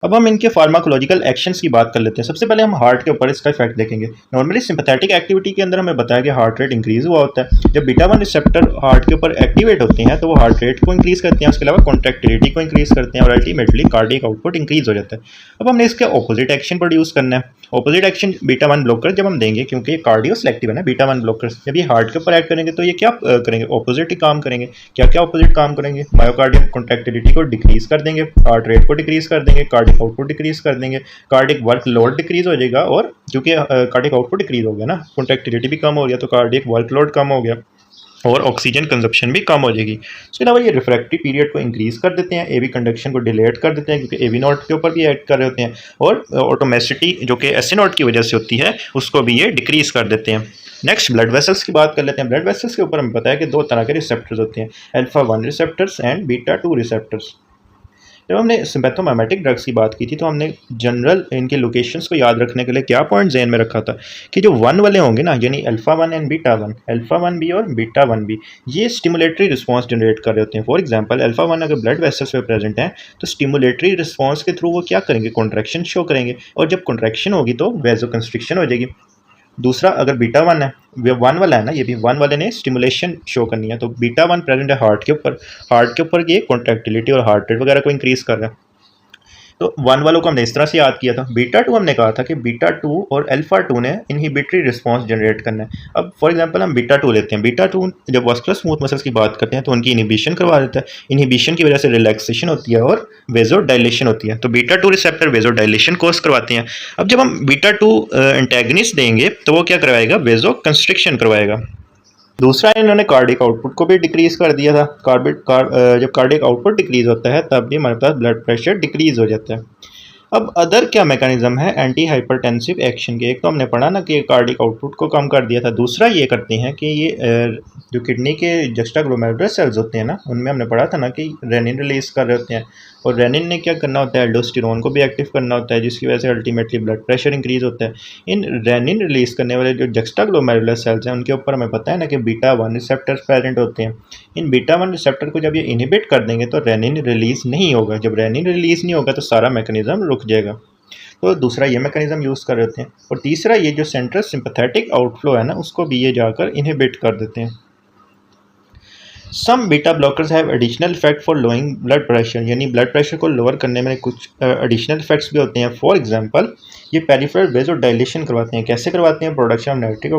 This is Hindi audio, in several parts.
अब हम इनके फार्माकोलॉजिकल एक्शंस की बात कर लेते हैं। सबसे पहले हम हार्ट के ऊपर इसका इफेक्ट देखेंगे। नॉर्मली सिंपैथेटिक एक्टिविटी के अंदर हमें बताया कि हार्ट रेट इंक्रीज हुआ होता है। जब बीटा 1 रिसेप्टर हार्ट के ऊपर एक्टिवेट होते हैं तो वो हार्ट रेट को इंक्रीज करते हैं, उसके अलावा कॉन्ट्रैक्टिलिटी को इंक्रीज करते हैं और अल्टीमेटली कार्डियक आउटपुट इंक्रीज हो जाता है। अब हमने इसके ऑपोजिट एक्शन प्रोड्यूस करना है। ऑपोजिट एक्शन बीटा 1 ब्लॉकर जब हम देंगे, क्योंकि ये कार्डियो सेलेक्टिव है ना बीटा 1 ब्लॉकर, जब ये हार्ट के ऊपर एक्ट करेंगे तो ये क्या करेंगे, ऑपोजिट ही काम करेंगे। क्या क्या ऑपोजिट काम करेंगे, मायोकार्डियम कॉन्ट्रैक्टिलिटी को डिक्रीज कर देंगे, हार्ट रेट को डिक्रीज कर देंगे, कार्डियक आउटपुट डिक्रीज कर देंगे, कार्डियक वर्क लोड डिक्रीज हो जाएगा। और क्योंकि कार्डियक आउटपुट डिक्रीज हो गया ना, कॉन्ट्रैक्टिलिटी भी कम हो गया, तो कार्डियक वर्क लोड कम हो गया और ऑक्सीजन कंजप्शन भी कम हो जाएगी। उसके अलावा ये रिफ्रैक्टरी पीरियड को इंक्रीज कर देते हैं, एवी कंडक्शन को डिलेट कर देते हैं, क्योंकि एवी नॉट के ऊपर भी एक्ट कर रहे होते हैं, और ऑटोमेसिटी जो कि एस नॉट की वजह से होती है उसको भी ये डिक्रीज कर देते हैं। नेक्स्ट ब्लड वेसल्स की बात कर लेते हैं। ब्लड वेसल्स के ऊपर हमें पता है कि दो तरह के रिसेप्टर्स होते हैं, alpha 1 receptors and beta 2 receptors. जब हमने सिम्पैथोमिमेटिक ड्रग्स की बात की थी तो हमने जनरल इनके लोकेशंस को याद रखने के लिए क्या पॉइंट जहन में रखा था कि जो 1 वाले होंगे ना, यानी alpha 1 and beta 1, alpha 1 B और बीटा 1 बी, ये स्टिमुलेटरी रिस्पॉन्स जनरेट कर रहे होते हैं। फॉर एग्जांपल अल्फा 1 अगर ब्लड वेसल्स में प्रेजेंट हैं तो स्टिमुलेटरी रिस्पॉन्स के थ्रू वो क्या करेंगे, कॉन्ट्रैक्शन शो करेंगे, और जब कॉन्ट्रैक्शन होगी तो वेजो कंस्ट्रिक्शन हो जाएगी। दूसरा, अगर बीटा 1 है, वन वाला है ना, ये भी 1 वाले ने स्टिमुलेशन शो करनी है, तो बीटा 1 प्रेजेंट है हार्ट के ऊपर ये कॉन्ट्रैक्टिलिटी और हार्ट रेट वगैरह को इंक्रीज कर रहा है। तो 1 वालों को हमने इस तरह से याद किया था। बीटा 2 हमने कहा था कि बीटा 2 और अल्फा 2 ने इनहिबिटरी रिस्पॉन्स जनरेट करना है। अब फॉर एग्जांपल हम बीटा 2 लेते हैं। बीटा 2 जब वास्कुलर स्मूथ मसल्स की बात करते हैं तो उनकी इनहिबिशन करवा देता है। इनहिबिशन की वजह से रिलैक्सेशन होती है और वेजो डायलेशन होती है, तो बीटा 2 रिसेप्टर वेजो डायलेशन कोज करवाते हैं। अब जब हम बीटा 2 एंटेगनिस्ट देंगे तो वो क्या करवाएगा, वेजो कंस्ट्रिक्शन करवाएगा। दूसरा, इन्होंने कार्डिक आउटपुट को भी डिक्रीज कर दिया था। जब कार्डिक आउटपुट डिक्रीज होता है तब भी हमारे पास ब्लड प्रेशर डिक्रीज हो जाता है। अब अदर क्या मैकेनिज्म है एंटी हाइपरटेंसिव एक्शन के, एक तो हमने पढ़ा ना कि कार्डिक आउटपुट को कम कर दिया था, दूसरा ये करते हैं कि ये जो किडनी के जस्टाग्लोमेरुलर सेल्स होते हैं ना, उनमें हमने पढ़ा था ना कि रेनिन रिलीज कर रहे होते हैं, और रेनिन ने क्या करना होता है, एल्डोस्टेरोन को भी एक्टिव करना होता है, जिसकी वजह से अल्टीमेटली ब्लड प्रेशर इंक्रीज होता है। इन रेनिन रिलीज करने वाले जो जस्टाग्लोमेरुलर सेल्स हैं उनके ऊपर हमें पता है ना कि बीटा 1 रिसेप्टर्स प्रेजेंट होते हैं। इन बीटा 1 रिसेप्टर को जब ये इनहिबिट कर देंगे तो रेनिन रिलीज नहीं होगा। जब रेनिन रिलीज नहीं होगा तो सारा मैकेनिज्म रुक जाएगा। तो दूसरा ये मैकेनिज्म यूज़ कर देते हैं, और तीसरा ये जो सेंट्रल सिंपैथेटिक आउटफ्लो है ना, उसको भी ये जाकर इनहिबिट कर देते हैं। Some beta blockers have additional effect for lowering blood pressure, यानी ब्लड प्रेशर को लोअर करने में कुछ एडिशनल इफेक्ट्स भी होते हैं। फॉर एग्जांपल ये पेरिफेरल वेजो डायलेशन करवाते हैं। कैसे करवाते हैं, प्रोडक्शन ऑफ नाइट्रिक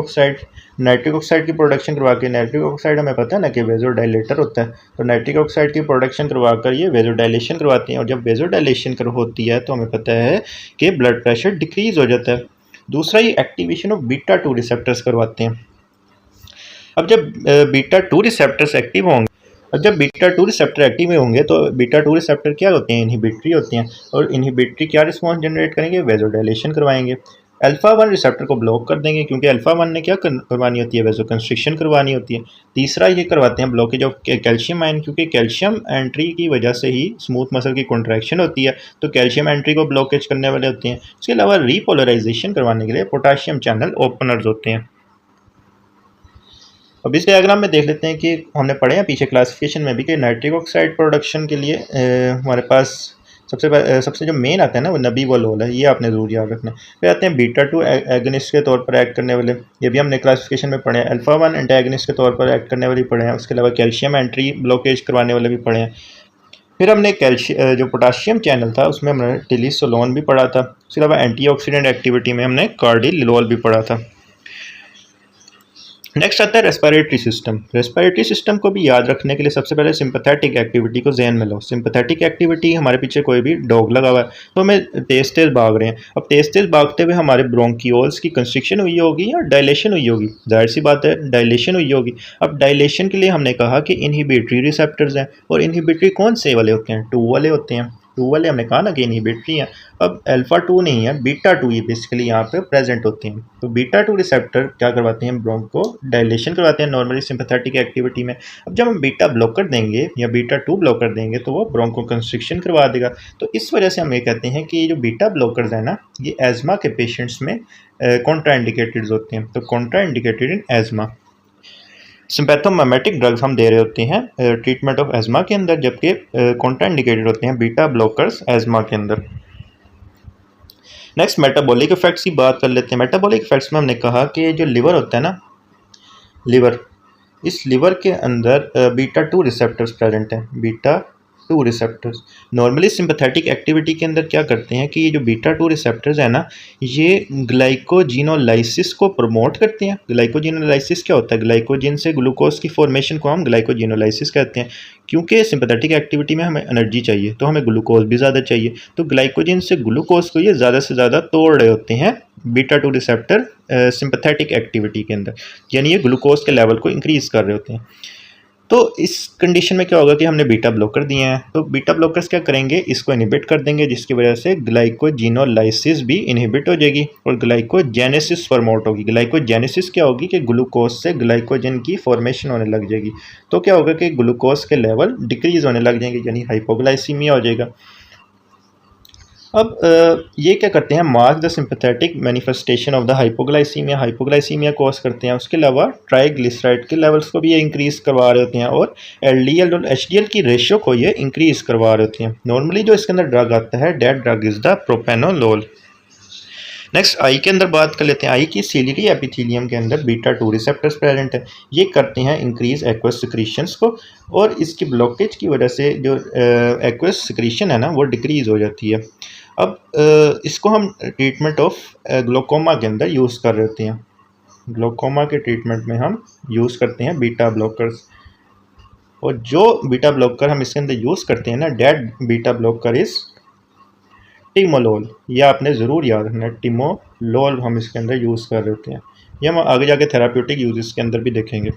ऑक्साइड की प्रोडक्शन करवा के, नाइट्रिक ऑक्साइड हमें पता है ना कि वेजो डायलेटर होता है, तो नाइट्रिक ऑक्साइड की प्रोडक्शन करवा कर ये वेजो डायलेशन करवाते हैं, और जब वेजो डायलेशन होती है तो हमें पता है कि ब्लड प्रेशर डिक्रीज हो जाता है। दूसरा, ये एक्टिवेशन ऑफ बीटा 2 रिसेप्टर्स करवाते हैं। अब जब बीटा 2 रिसेप्टर्स एक्टिव होंगे, और जब बीटा 2 रिसेप्टर एक्टिव में होंगे तो बीटा 2 रिसेप्टर क्या होते हैं, इनहिबिटरी होते हैं, और इनहिबिटरी क्या रिस्पॉन्स जनरेट करेंगे, वेजोडाइलेशन करवाएंगे। अल्फा 1 रिसेप्टर को ब्लॉक कर देंगे, क्योंकि अल्फा 1 ने क्या करवानी होती है, वेजो कंस्ट्रिक्शन करवानी होती है। तीसरा, ये करवाते हैं ब्लॉकेज ऑफ कैल्शियम आयन, क्योंकि कैल्शियम एंट्री की वजह से ही स्मूथ मसल की कॉन्ट्रैक्शन होती है, तो कैल्शियम एंट्री को ब्लॉकेज करने वाले होते हैं। इसके अलावा रीपोलराइजेशन करवाने के लिए पोटाशियम चैनल ओपनर्स होते हैं। अब इस डायग्राम में देख लेते हैं कि हमने पढ़े हैं पीछे क्लासिफिकेशन में भी कि नाइट्रिक ऑक्साइड प्रोडक्शन के लिए हमारे पास सबसे जो मेन आता है ना वो नबीवोलोल है, ये आपने ज़रूर याद रखना है। फिर आते हैं बीटा 2 एगनिस्ट के तौर पर एक्ट करने वाले, ये भी हमने क्लासिफिकेशन में पढ़े हैं। अल्फा 1 एंटागनिस्ट के तौर पर एक्ट करने वाले पढ़े हैं। उसके अलावा कैल्शियम एंट्री ब्लॉकेज करवाने वाले भी पढ़े हैं। फिर हमने जो पोटाशियम चैनल था उसमें हमने टिलिसोलोन भी पढ़ा था। उसके अलावा एंटीऑक्सीडेंट एक्टिविटी में हमने कार्डिलिलोल भी पढ़ा था। नेक्स्ट आता है रेस्पिरेटरी सिस्टम। रेस्पिरेटरी सिस्टम को भी याद रखने के लिए सबसे पहले सिंपैथेटिक एक्टिविटी को जहन में लो। सिंपैथेटिक एक्टिविटी, हमारे पीछे कोई भी डॉग लगा हुआ है तो हमें तेज़ तेज़ भाग रहे हैं। अब तेज़ तेज़ भागते हुए हमारे ब्रोंकियोल्स की कंस्ट्रिक्शन हुई होगी या डायलेशन हुई होगी, जाहिर सी बात है डायलेशन हुई होगी। अब डायलेशन के लिए हमने कहा कि इनहिबिटरी रिसेप्टर्स हैं, और इनहिबिटरी कौन से वाले होते हैं, 2 वाले होते हैं। 2 वाले हमने कहा ना कि इनहिबिटरी हैं। अब अल्फा 2 नहीं है, बीटा 2 ये बेसिकली यहाँ पे प्रेजेंट होते हैं। तो बीटा 2 रिसेप्टर क्या करवाते हैं, ब्रोंको डायलेशन करवाते हैं नॉर्मली सिंपैथेटिक एक्टिविटी में। अब जब हम बीटा ब्लॉकर देंगे या बीटा 2 ब्लॉकर देंगे तो वो ब्रोंको कंस्ट्रिक्शन करवा देगा। तो इस वजह से हम ये कहते हैं कि ये जो बीटा ब्लॉकर्स हैं ना, ये एजमा के पेशेंट्स में कॉन्ट्राइंडिकेटेड होते हैं। तो contraindicated in asthma. Sympathomimetic drugs हम दे रहे होते हैं ट्रीटमेंट ऑफ एजमा के अंदर, जबकि कॉन्ट्राइंडिकेटेड होते हैं बीटा ब्लॉकर्स एजमा के अंदर। नेक्स्ट मेटाबॉलिक इफेक्ट्स की बात कर लेते हैं। मेटाबॉलिक इफेक्ट्स में हमने कहा कि जो लिवर होता है ना, लिवर, इस लिवर के अंदर बीटा 2 रिसेप्टर्स प्रेजेंट हैं। Beta 2 receptors normally sympathetic activity के अंदर क्या करते हैं कि ये जो बीटा 2 रिसेप्टर्स है ना, ये ग्लाइकोजिनोलाइसिस को प्रमोट करते हैं। ग्लाइकोजिनोलाइसिस क्या होता है? ग्लाइकोजिन से ग्लूकोज की फॉर्मेशन को हम ग्लाइकोजिनोलाइसिस कहते हैं। क्योंकि सिंपैथेटिक एक्टिविटी में हमें एनर्जी चाहिए तो हमें ग्लूकोज भी ज़्यादा चाहिए, तो ग्लाइकोजिन से ग्लूकोज को ये ज़्यादा से ज़्यादा तोड़ रहे होते हैं बीटा 2 रिसेप्टर सिंपैथेटिक एक्टिविटी के अंदर, यानी ये ग्लूकोज के लेवल को इंक्रीज़ कर रहे होते हैं। तो इस कंडीशन में क्या होगा कि हमने बीटा ब्लॉकर दिए हैं, तो बीटा ब्लॉकर्स क्या करेंगे, इसको इनहिबिट कर देंगे, जिसकी वजह से ग्लाइकोजिनोलाइसिस भी इनहिबिट हो जाएगी और ग्लाइकोजेनेसिस प्रमोट होगी। ग्लाइकोजेनेसिस क्या होगी कि ग्लूकोज से ग्लाइकोजन की फॉर्मेशन होने लग जाएगी, तो क्या होगा कि ग्लूकोज के लेवल डिक्रीज होने लग जाएंगे, यानी हाइपोग्लाइसीमिया हो जाएगा। अब ये क्या करते हैं, mark the sympathetic manifestation of the hypoglycaemia, hypoglycaemia cause करते हैं। उसके अलावा ट्राइग्लिसराइड के लेवल्स को भी ये इंक्रीज करवा रहे होते हैं और एलडीएल और एचडीएल की रेशियो को ये इंक्रीज करवा रहे होते हैं। नॉर्मली जो इसके अंदर ड्रग आता है, that drug is the propranolol. Next I के अंदर बात कर लेते हैं। आई की सिलियरी एपिथेलियम के अंदर बीटा 2 रिसेप्टर्स प्रेजेंट है। ये करते हैं इंक्रीज एक्वस सिक्रीशंस को, और इसकी ब्लॉकेज की वजह से जो एक्वस सिक्रीशन है ना, वो डिक्रीज हो जाती है। अब इसको हम ट्रीटमेंट ऑफ ग्लोकोमा के अंदर यूज़ कर रहे होते हैं। ग्लोकोमा के ट्रीटमेंट में हम यूज़ करते हैं बीटा ब्लॉकर्स, और जो बीटा ब्लॉकर हम इसके अंदर यूज़ करते हैं ना, that beta blocker is timolol. यह आपने ज़रूर याद रखना है, टिमोलोल हम इसके अंदर यूज़ कर रहे होते हैं। ये हम आगे जाके थेराप्यूटिक यूजेस के अंदर भी देखेंगे।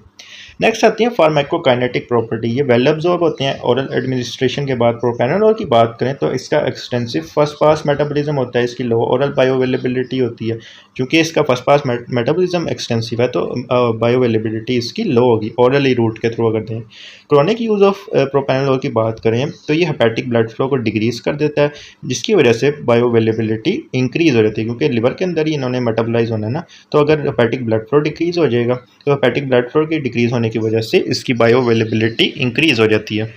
नेक्स्ट आती है फार्माकोकाइनेटिक प्रॉपर्टी। ये वेल अब्जॉर्ब होते हैं ओरल एडमिनिस्ट्रेशन के बाद। प्रोपेनोलोल की बात करें तो इसका एक्सटेंसिव फर्स्ट पास मेटाबॉलिज्म होता है, इसकी लो ओरल बायोअवेलेबिलिटी होती है। क्योंकि इसका फर्स्ट पास मेटाबॉलिज्म एक्सटेंसिव है तो बायोअवेलेबिलिटी इसकी लो होगी ओरली रूट के थ्रू अगर दें। क्रॉनिक यूज़ ऑफ प्रोपेनोलोल की बात करें तो ये हेपेटिक ब्लड फ्लो को डिक्रीज कर देता है, जिसकी वजह से बायोअवेलेबिलिटी इंक्रीज हो जाती है। क्योंकि लिवर के अंदर ही इन्होंने मेटाबोलाइज होना है ना, तो अगर हेपेटिक ब्लड फ्लो डिक्रीज हो जाएगा तो हेपेटिक ब्लड फ्लो की डिक्रीज होने की वजह से इसकी बायोअवेलेबिलिटी इंक्रीज हो जाती है।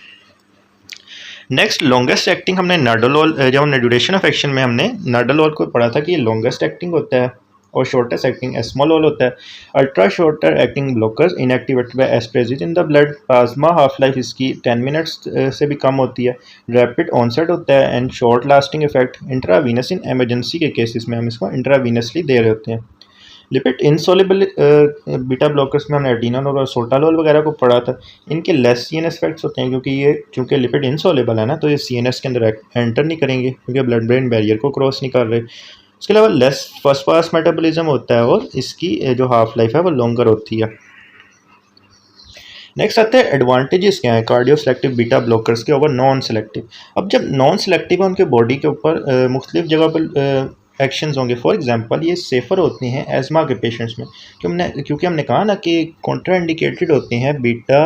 नेक्स्ट लॉन्गेस्ट एक्टिंग हमने नार्डोलोल, जब हमने ड्यूरेशन ऑफ एक्शन में हमने नार्डोलोल को पढ़ा था कि ये लॉन्गेस्ट एक्टिंग होता है और शॉर्टेस्ट एक्टिंग एस्मोलोल होता है। Ultra shorter acting blockers inactivated by esterases in the blood. Plasma half life इसकी 10 मिनट्स से भी कम होती है। रैपिड ऑनसेट होता है and short lasting effect. Intravenous in emergency के केसेस में हम इसको इंट्रावीनसली दे रहे होते हैं। लिपिड इंसोल्युबल बीटा ब्लॉकर्स में हमने एडिनोलोल और सोटालोल वगैरह को पढ़ा था। इनके लेस सीएनएस इफेक्ट्स होते हैं, क्योंकि ये चूँकि लिपिड इंसोल्युबल है ना, तो ये सीएनएस के अंदर एंटर नहीं करेंगे क्योंकि ब्लड ब्रेन बैरियर को क्रॉस नहीं कर रहे। उसके अलावा लेस फर्स्ट पास मेटाबॉलिज्म होता है और इसकी जो हाफ लाइफ है वो लॉन्गर होती है। नेक्स्ट आते हैं एडवांटेजेस क्या है कार्डियो सेलेक्टिव बीटा ब्लॉकर्स के ओवर नॉन सेलेक्टिव। अब जब नॉन सेलेक्टिव है उनके बॉडी के ऊपर मुख्तलिफ जगह पर एक्शंस होंगे। फॉर एग्जांपल ये सेफ़र होती हैं एज़मा के पेशेंट्स में, क्योंकि हमने कहा ना कि कॉन्ट्राइंडिकेटेड होते हैं beta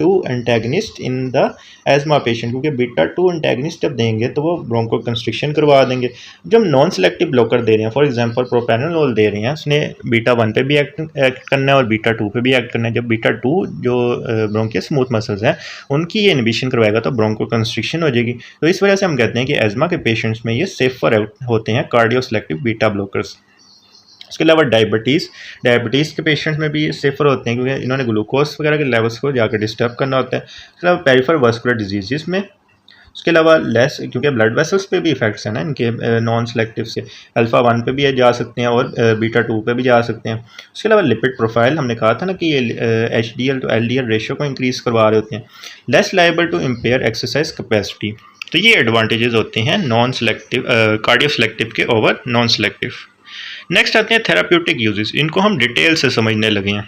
2 antagonist in the asthma patient, क्योंकि बीटा 2 एंटेगनिस्ट जब देंगे तो वो ब्रोंको कंस्ट्रिक्शन करवा देंगे। जब नॉन सेलेक्टिव ब्लॉकर दे रहे हैं, फॉर एग्जांपल प्रोपेनोलोल दे रहे हैं, उसने बीटा 1 पे भी एक्ट करना है और बीटा 2 पे भी एक्ट करना है। जब बीटा 2 जो ब्रोंकियल स्मूथ मसल्स हैं उनकी ये इनहिबिशन करवाएगा तो ब्रोंको कंस्ट्रिक्शन हो जाएगी। तो इस वजह से हम कहते हैं कि एज़मा के पेशेंट्स में ये सेफ़र होते हैं कार्डियो सेलेक्टिव बीटा ब्लॉकर्स। इसके अलावा डायबिटीज़ के पेशेंट्स में भी सेफ़र होते हैं, क्योंकि इन्होंने ग्लूकोज वगैरह के लेवल्स को जाकर डिस्टर्ब करना होता है। इसके अलावा पेरिफेरल वास्कुलर डिजीज़ में, उसके अलावा लेस, क्योंकि ब्लड वेसल्स पे भी इफेक्ट्स हैं ना इनके नॉन सेलेक्टिव से, अल्फ़ा 1 पे भी जा सकते हैं और बीटा 2 पे भी जा सकते हैं। उसके अलावा लिपिड प्रोफाइल, हमने कहा था ना कि ये HDL टू LDL रेशियो को इंक्रीज़ करवा रहे होते हैं। Less liable to impair exercise capacity. तो ये एडवांटेजेस होते हैं नॉन सेलेक्टिव कार्डियो सेलेक्टिव के ओवर नॉन सेलेक्टिव। नेक्स्ट आते हैं थेराप्यूटिक यूजेस। इनको हम डिटेल से समझने लगे हैं।